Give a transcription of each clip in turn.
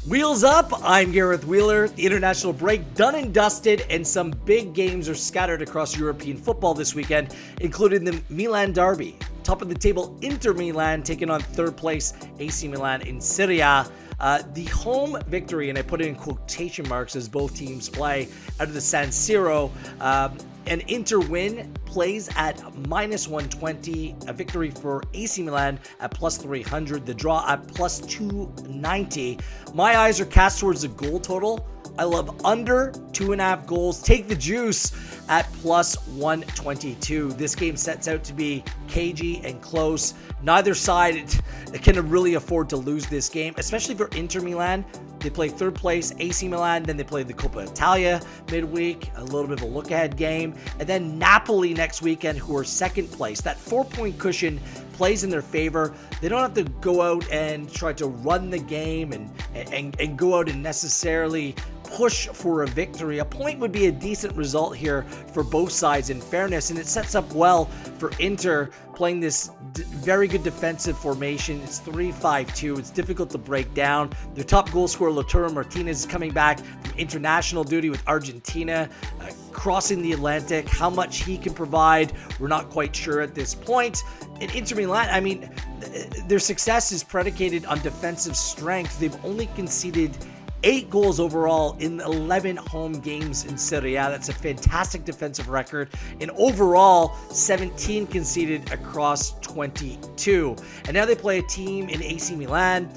Wheels up, I'm Gareth Wheeler. The international break done and dusted, and some big games are scattered across European football this weekend, including the Milan Derby. Top of the table, Inter Milan taking on third place AC Milan in Serie. The home victory, and I put it in quotation marks as both teams play out of the San Siro. An Inter win plays at -120, a victory for AC Milan at +300, the draw at +290. My eyes are cast towards the goal total. I love under 2.5 goals. Take the juice at +122. This game sets out to be cagey and close. Neither side can really afford to lose this game, especially for Inter Milan. They play third place AC Milan, then they play the Coppa Italia midweek, a little bit of a look-ahead game, and then Napoli next weekend, who are second place. That 4-point cushion plays in their favor. They don't have to go out and try to run the game and go out and necessarily push for a victory. A point would be a decent result here for both sides, in fairness, and it sets up well for Inter playing this very good defensive formation. It's 3-5-2. It's difficult to break down. Their top goal scorer, Lautaro Martinez, is coming back from international duty with Argentina, crossing the Atlantic. How much he can provide, we're not quite sure at this point. In Inter Milan, I mean, their success is predicated on defensive strength. They've only conceded 8 goals overall in 11 home games in Serie. That's a fantastic defensive record. And overall, 17 conceded across 22. And now they play a team in AC Milan.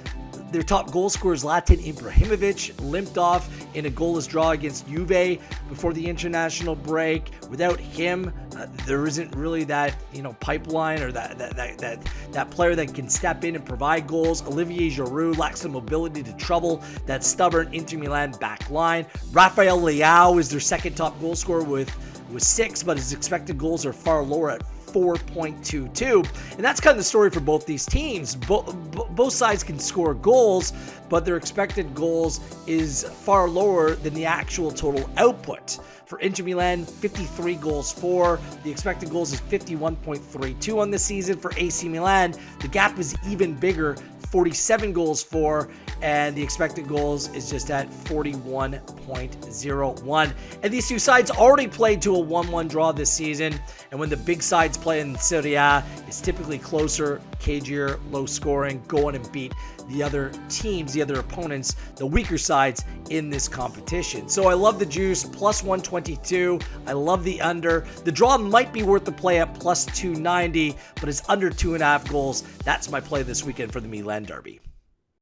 Their top goal scorer is Zlatan Ibrahimovic, limped off in a goalless draw against Juve before the international break. Without him, there isn't really that pipeline or that player that can step in and provide goals. Olivier Giroud lacks the mobility to trouble that stubborn Inter Milan back line. Rafael Leao is their second top goal scorer with 6, but his expected goals are far lower at 4.22, and that's kind of the story for both these teams. Both sides can score goals, but their expected goals is far lower than the actual total output. For Inter Milan, 53 goals for. The expected goals is 51.32 on the season. For AC Milan, the gap is even bigger, 47 goals for, and the expected goals is just at 41.01. And these two sides already played to a 1-1 draw this season, and when the big sides play in Serie A, it's typically closer, cagier, low scoring, go on and beat the other teams, the other opponents, the weaker sides in this competition. So I love the juice, +122. I love the under. The draw might be worth the play at +290, but it's under 2.5 goals. That's my play this weekend for the Milan Derby.